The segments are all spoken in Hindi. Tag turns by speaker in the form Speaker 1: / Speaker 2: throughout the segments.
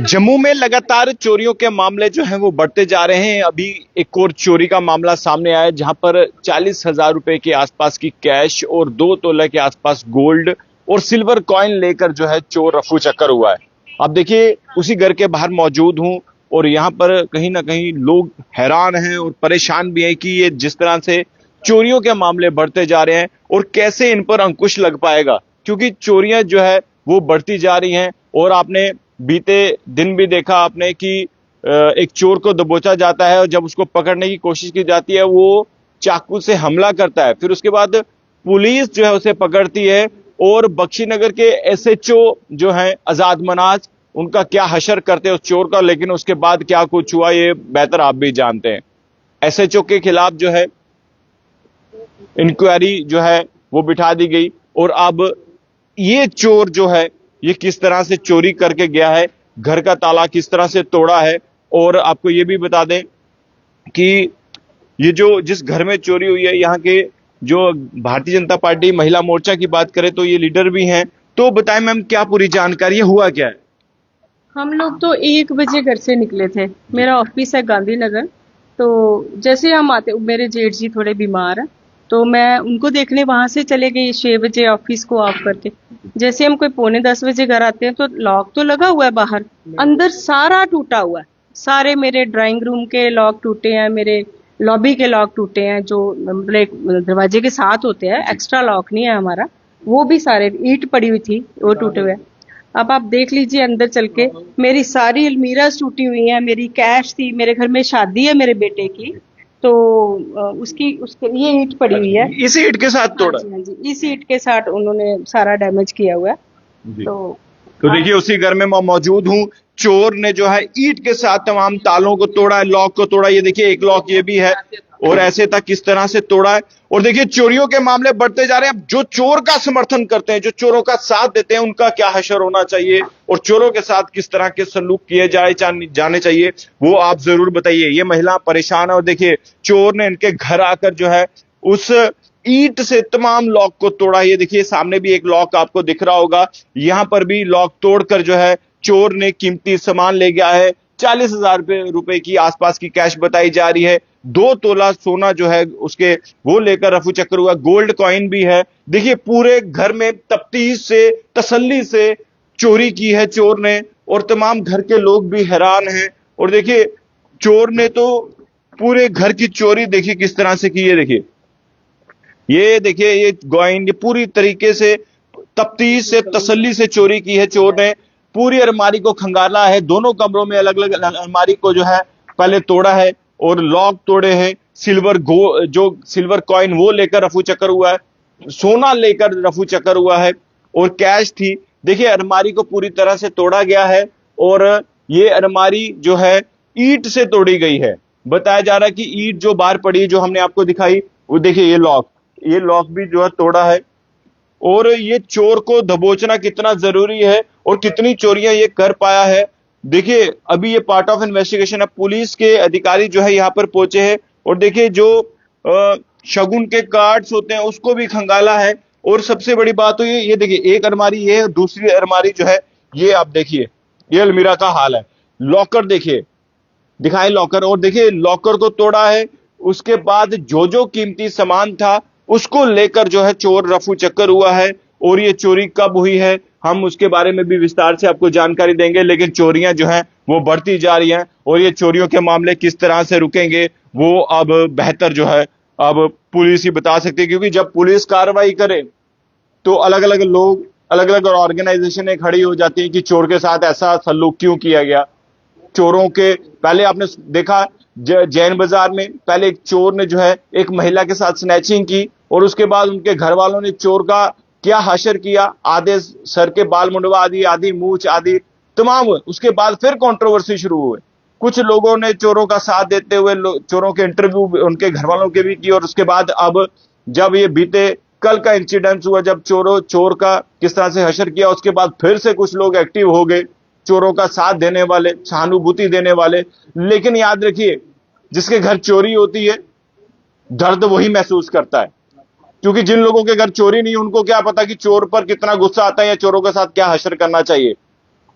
Speaker 1: जम्मू में लगातार चोरियों के मामले जो हैं वो बढ़ते जा रहे हैं। अभी एक और चोरी का मामला सामने आया जहां पर 40,000 रुपए के आसपास की कैश और 2 तोले के आसपास गोल्ड और सिल्वर कॉइन लेकर जो है चोर रफू चक्कर हुआ है। अब देखिए उसी घर के बाहर मौजूद हूं और यहाँ पर कहीं ना कहीं लोग हैरान हैं और परेशान भी हैं कि ये जिस तरह से चोरियों के मामले बढ़ते जा रहे हैं और कैसे इन पर अंकुश लग पाएगा, क्योंकि चोरियां जो है वो बढ़ती जा रही हैं। और आपने बीते दिन भी देखा आपने कि एक चोर को दबोचा जाता है और जब उसको पकड़ने की कोशिश की जाती है वो चाकू से हमला करता है, फिर उसके बाद पुलिस जो है उसे पकड़ती है। और बख्शीनगर के एसएचओ जो हैं आजाद मनाज, उनका क्या हशर करते हैं उस चोर का, लेकिन उसके बाद क्या कुछ हुआ ये बेहतर आप भी जानते हैं। एसएचओ के खिलाफ जो है इंक्वायरी जो है वो बिठा दी गई और अब ये चोर जो है ये किस तरह से चोरी करके गया है, घर का ताला किस तरह से तोड़ा है। और आपको ये भी बता दें कि ये जो जिस घर में चोरी हुई है यहाँ के जो भारतीय जनता पार्टी महिला मोर्चा की बात करें तो ये लीडर भी हैं। तो बताएं मैम क्या पूरी जानकारी है, हुआ क्या है?
Speaker 2: हम लोग तो 1 बजे घर से निकले थे। मेरा ऑफिस है गांधीनगर। तो जैसे हम आते, मेरे जेठ जी थोड़े बीमार हैं तो मैं उनको देखने वहां से चले गई 6 बजे ऑफिस को ऑफ करके। जैसे हम कोई पौने 10 बजे घर आते हैं तो लॉक तो लगा हुआ है बाहर, अंदर सारा टूटा हुआ है। सारे मेरे ड्राइंग रूम के लॉक टूटे हैं, मेरे लॉबी के लॉक टूटे हैं, जो मतलब एक दरवाजे के साथ होते हैं, एक्स्ट्रा लॉक नहीं है हमारा, वो भी सारे, ईंट पड़ी हुई थी वो टूटे हुए। अब आप देख लीजिए अंदर चल के, मेरी सारी अलमीराज टूटी हुई हैं, मेरी कैश थी, मेरे घर में शादी है मेरे बेटे की, तो उसके ये ईंट पड़ी हुई है।
Speaker 1: इसी ईंट के साथ तोड़ा?
Speaker 2: हाँ जी, इस ईंट के साथ उन्होंने सारा डैमेज किया हुआ है।
Speaker 1: तो देखिए उसी घर में मैं मौजूद हूं। चोर ने जो है ईंट के साथ तमाम तालों को तोड़ा है, लॉक को तोड़ा। ये देखिए एक लॉक ये भी है और ऐसे तक किस तरह से तोड़ा है। और देखिए चोरियों के मामले बढ़ते जा रहे हैं। जो चोर का समर्थन करते हैं, जो चोरों का साथ देते हैं, उनका क्या हशर होना चाहिए और चोरों के साथ किस तरह के सलूक किए जाने चाहिए वो आप जरूर बताइए। ये महिला परेशान है और देखिए चोर ने इनके घर आकर जो है उस ईंट से तमाम लॉक को तोड़ा। ये देखिए सामने भी एक लॉक आपको दिख रहा होगा, यहां पर भी लॉक तोड़कर जो है चोर ने कीमती सामान ले गया है। 40,000 रुपए की आसपास की कैश बताई जा रही है, 2 तोला सोना जो है उसके वो लेकर रफू चक्कर हुआ, गोल्ड कॉइन भी है। देखिए पूरे घर में तफ्तीश से तसल्ली से चोरी की है चोर ने और तमाम घर के लोग भी हैरान हैं। और देखिए चोर ने तो पूरे घर की चोरी देखिए किस तरह से की है। ये देखिए ये कॉइन ये पूरी तरीके से तफ्तीश से तसल्ली से चोरी की है चोर ने। पूरी अलमारी को खंगाला है, दोनों कमरों में अलग अलग अलमारी को जो है पहले तोड़ा है और लॉक तोड़े हैं। जो सिल्वर कॉइन वो लेकर रफू चक्कर हुआ है, सोना लेकर रफू चक्कर हुआ है और कैश थी। देखिए अलमारी को पूरी तरह से तोड़ा गया है और ये अलमारी जो है ईंट से तोड़ी गई है। बताया जा रहा है कि ईंट जो बाहर पड़ी जो हमने आपको दिखाई, वो देखिए ये लॉक भी जो है तोड़ा है। और ये चोर को दबोचना कितना जरूरी है और कितनी चोरियां ये कर पाया है। देखिए अभी ये पार्ट ऑफ इन्वेस्टिगेशन है। पुलिस के अधिकारी जो है यहाँ पर पहुंचे हैं और देखिए जो शगुन के कार्ड्स होते हैं उसको भी खंगाला है। और सबसे बड़ी बात तो ये देखिए एक अलमारी ये है, दूसरी अलमारी जो है ये आप देखिए ये अलमीरा का हाल है। लॉकर देखिए, दिखाएं लॉकर, और देखिए लॉकर को तोड़ा है। उसके बाद जो कीमती सामान था उसको लेकर जो है चोर रफू चक्कर हुआ है। और ये चोरी कब हुई है हम उसके बारे में भी विस्तार से आपको जानकारी देंगे, लेकिन चोरियां जो हैं वो बढ़ती जा रही हैं और ये चोरियों के मामले किस तरह से रुकेंगे वो अब बेहतर जो है अब पुलिस ही बता सकती है। क्योंकि जब पुलिस कार्रवाई करे तो अलग अलग लोग, अलग अलग ऑर्गेनाइजेशनें खड़ी हो जाती है कि चोर के साथ ऐसा सलूक क्यों किया गया। चोरों के पहले आपने देखा जैन बाजार में पहले एक चोर ने जो है एक महिला के साथ स्नैचिंग की और उसके बाद उनके घर वालों ने चोर का क्या हशर किया, आधे सर के बाल मुंडवा आदि आदि मूछ आदि तमाम। उसके बाद फिर कंट्रोवर्सी शुरू हुए, कुछ लोगों ने चोरों का साथ देते हुए चोरों के इंटरव्यू उनके घर वालों के भी किए। और उसके बाद अब जब ये बीते कल का इंसिडेंट हुआ जब चोर का किस तरह से हशर किया, उसके बाद फिर से कुछ लोग एक्टिव हो गए, चोरों का साथ देने वाले, सहानुभूति देने वाले। लेकिन याद रखिए जिसके घर चोरी होती है दर्द वही महसूस करता है। क्योंकि जिन लोगों के घर चोरी नहीं, उनको क्या पता कि चोर पर कितना गुस्सा आता है या चोरों के साथ क्या हश्र करना चाहिए।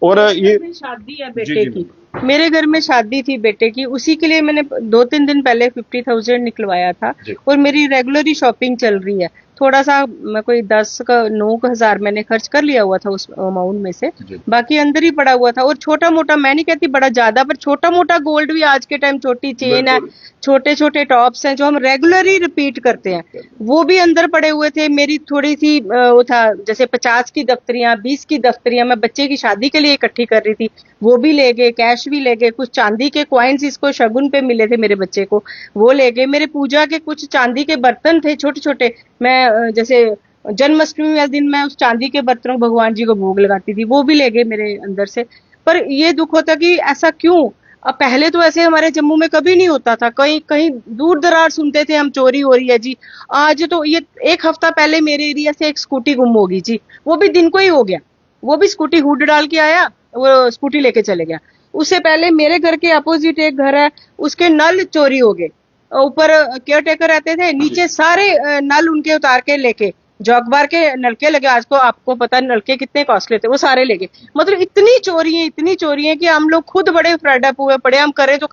Speaker 1: और ये
Speaker 2: शादी है बेटे की, मेरे घर में शादी थी बेटे की, उसी के लिए मैंने 2-3 दिन पहले 50,000 निकलवाया था। और मेरी रेगुलर ही शॉपिंग चल रही है। थोड़ा सा मैं कोई 9,000 मैंने खर्च कर लिया हुआ था उस अमाउंट में से, बाकी अंदर ही पड़ा हुआ था। और छोटा मोटा, मैं नहीं कहती बड़ा ज्यादा, पर छोटा मोटा गोल्ड भी आज के टाइम, छोटी चेन है, छोटे छोटे टॉप्स हैं जो हम रेगुलर ही रिपीट करते हैं, वो भी अंदर पड़े हुए थे। मेरी थोड़ी सी वो था, जैसे 50 की दफ्तरियां, 20 की दफ्तरियां मैं बच्चे की शादी के लिए इकट्ठी कर रही थी, वो भी ले गए, कैश भी ले गए, कुछ चांदी के कॉइन्स इसको शगुन पे मिले थे मेरे बच्चे को, वो ले गए। मेरे पूजा के कुछ चांदी के बर्तन थे छोटे छोटे, मैं जैसे जन्माष्टमी वाले दिन मैं उस चांदी के बर्तनों भगवान जी को भोग लगाती थी, वो भी ले गए मेरे अंदर से। पर ये दुख होता कि ऐसा क्यों? अब पहले तो ऐसे हमारे जम्मू में कभी नहीं होता था, कहीं कहीं दूर दरार सुनते थे हम चोरी हो रही है जी। आज तो ये 1 हफ्ता पहले मेरे एरिया से एक स्कूटी गुम होगी जी, वो भी दिन को ही हो गया। वो भी स्कूटी हुड डाल के आया, वो स्कूटी लेके चले गया। उससे पहले मेरे घर के अपोजिट एक घर है, उसके नल चोरी हो गए। ऊपर केयर टेकर रहते थे, नीचे सारे नल उनके उतार के लेके, जो अखबार के नलके लगे, आज को आपको पता है नलके कितने कॉस्टली थे, वो सारे लेके। मतलब इतनी चोरी है कि हम लोग खुद बड़े फ्रेड अप हुए पड़े। हम करें तो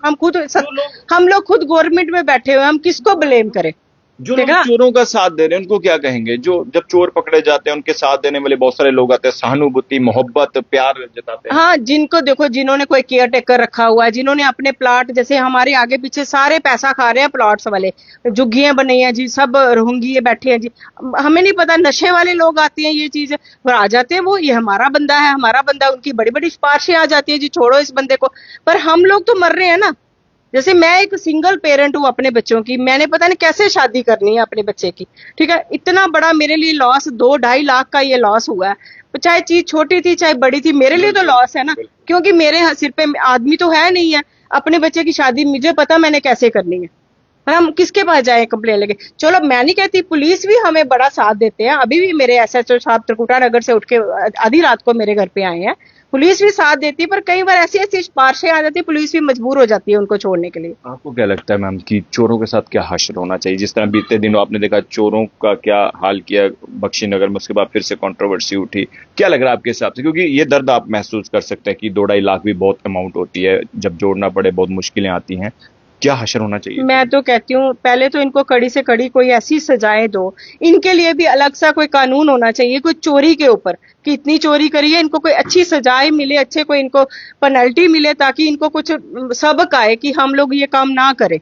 Speaker 2: हम लोग खुद गवर्नमेंट में बैठे हुए, हम किसको ब्लेम करें?
Speaker 1: जो लोग चोरों का साथ दे रहे हैं उनको क्या कहेंगे? जो जब चोर पकड़े जाते हैं उनके साथ देने वाले बहुत सारे लोग आते हैं, सहानुभूति, मोहब्बत, प्यार जताते हैं।
Speaker 2: हाँ, जिनको देखो, जिन्होंने कोई केयर टेकर रखा हुआ है, जिन्होंने अपने प्लाट, जैसे हमारे आगे पीछे सारे पैसा खा रहे हैं प्लॉट्स वाले, झुग्गियां बनी है जी, सब रोहंगी बैठे हैं जी। हमें नहीं पता, नशे वाले लोग आते हैं, ये चीज और आ जाते हैं, वो ये हमारा बंदा है, हमारा बंदा, उनकी बड़ी बड़ी सिफारिशें आ जाती है जी, छोड़ो इस बंदे को। पर हम लोग तो मर रहे हैं ना। जैसे मैं एक सिंगल पेरेंट हूँ अपने बच्चों की, मैंने पता नहीं कैसे शादी करनी है अपने बच्चे की, ठीक है। इतना बड़ा मेरे लिए लॉस, 2-2.5 लाख का ये लॉस हुआ है। चाहे चीज छोटी थी चाहे बड़ी थी, मेरे लिए तो लॉस है ना, क्योंकि मेरे सिर पे आदमी तो है नहीं है। अपने बच्चे की शादी मुझे पता मैंने कैसे करनी है, और हम किसके पास जाए कंप्लेन लेके? चलो मैं नहीं कहती, पुलिस भी हमें बड़ा साथ देते हैं। अभी भी मेरे SHO साहब त्रिकुटा नगर से उठ के आधी रात को मेरे घर पे आए हैं, पुलिस भी साथ देती है। पर कई बार ऐसी ऐसी सिफारिशें आ जाती है, पुलिस भी मजबूर हो जाती है उनको छोड़ने के लिए।
Speaker 1: आपको क्या लगता है मैम कि चोरों के साथ क्या हश्र होना चाहिए? जिस तरह बीते दिनों आपने देखा चोरों का क्या हाल किया बख्शीनगर में, उसके बाद फिर से कंट्रोवर्सी उठी, क्या लग रहा है आपके हिसाब से? क्योंकि ये दर्द आप महसूस कर सकते हैं कि 2-2.5 लाख भी बहुत अमाउंट होती है, जब जोड़ना पड़े बहुत मुश्किलें आती हैं। क्या हश्र होना चाहिए?
Speaker 2: मैं तो कहती हूँ पहले तो इनको कड़ी से कड़ी कोई ऐसी सजाएं दो, इनके लिए भी अलग सा कोई कानून होना चाहिए, कोई चोरी के ऊपर कि इतनी चोरी करी है, इनको कोई अच्छी सजाएं मिले, अच्छे कोई इनको पेनल्टी मिले, ताकि इनको कुछ सबक आए कि हम लोग ये काम ना करें,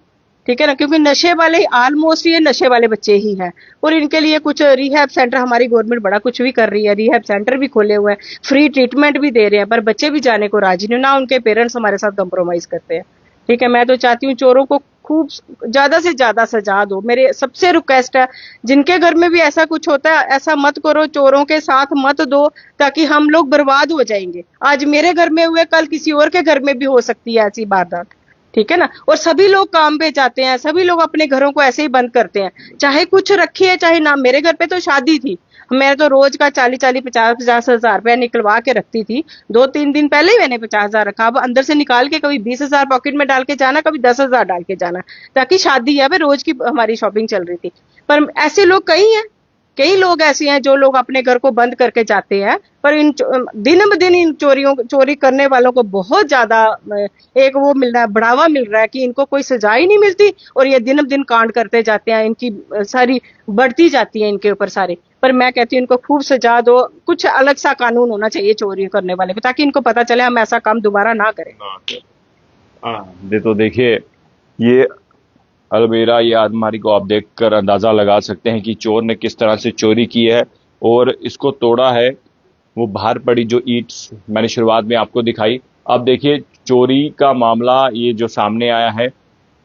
Speaker 2: ठीक है ना। क्योंकि नशे वाले ऑलमोस्ट ये नशे वाले बच्चे ही हैं, और इनके लिए कुछ रिहैब सेंटर, हमारी गवर्नमेंट बड़ा कुछ भी कर रही है, रिहैब सेंटर भी खोले हुए हैं, फ्री ट्रीटमेंट भी दे रहे हैं, पर बच्चे भी जाने को राजी नहीं, ना उनके पेरेंट्स हमारे साथ कंप्रोमाइज करते हैं, ठीक है। मैं तो चाहती हूँ चोरों को खूब ज्यादा से ज्यादा सजा दो। मेरे सबसे रिक्वेस्ट है, जिनके घर में भी ऐसा कुछ होता है, ऐसा मत करो, चोरों के साथ मत दो, ताकि हम लोग बर्बाद हो जाएंगे। आज मेरे घर में हुए, कल किसी और के घर में भी हो सकती है ऐसी वारदात, ठीक है ना। और सभी लोग काम पे जाते हैं, सभी लोग अपने घरों को ऐसे ही बंद करते हैं, चाहे कुछ रखिए चाहे ना। मेरे घर पे तो शादी थी, मैं तो रोज का 40-40, 50-50 हजार रुपया निकलवा के रखती थी। 2-3 दिन पहले ही मैंने 50,000 रखा। अब अंदर से निकाल के कभी 20,000 पॉकेट में डाल के जाना, कभी 10,000 डाल के जाना, ताकि शादी है, रोज की हमारी शॉपिंग चल रही थी। पर ऐसे लोग कई लोग ऐसे हैं जो लोग अपने घर को बंद करके जाते हैं, पर दिन ब दिन इन चोरी करने वालों को बहुत ज्यादा एक वो मिल रहा है, बढ़ावा मिल रहा है कि इनको कोई सजा ही नहीं मिलती, और ये दिन ब दिन कांड करते जाते हैं, इनकी सारी बढ़ती जाती है इनके ऊपर सारे। पर मैं कहती हूँ इनको खूब सजा दो, कुछ अलग सा कानून होना चाहिए चोरी करने वाले को, ताकि इनको पता चले हम ऐसा काम दोबारा ना करें।
Speaker 1: तो देखिए ये अलबेरा, ये आदमारी को आप देखकर अंदाजा लगा सकते हैं कि चोर ने किस तरह से चोरी की है और इसको तोड़ा है। वो बाहर पड़ी जो ईंट्स मैंने शुरुआत में आपको दिखाई, अब देखिए चोरी का मामला ये जो सामने आया है,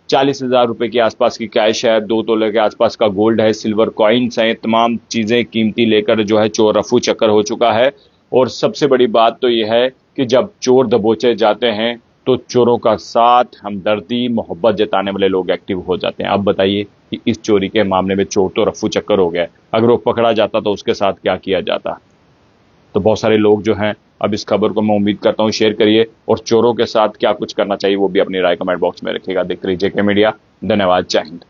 Speaker 1: 40,000 रुपए के आसपास की कैश है, 2 तोले के आसपास का गोल्ड है, सिल्वर कॉइन्स हैं, तमाम चीजें कीमती लेकर जो है चोर रफू चक्कर हो चुका है। और सबसे बड़ी बात तो यह है कि जब चोर दबोचे जाते हैं तो चोरों का साथ, हमदर्दी, मोहब्बत जताने वाले लोग एक्टिव हो जाते हैं। अब बताइए कि इस चोरी के मामले में चोर तो रफू चक्कर हो गया, अगर वो पकड़ा जाता तो उसके साथ क्या किया जाता। तो बहुत सारे लोग जो हैं, अब इस खबर को मैं उम्मीद करता हूं शेयर करिए, और चोरों के साथ क्या कुछ करना चाहिए वो भी अपनी राय कमेंट बॉक्स में रखिएगा। देखते रहिए JK मीडिया। धन्यवाद, जय हिंद।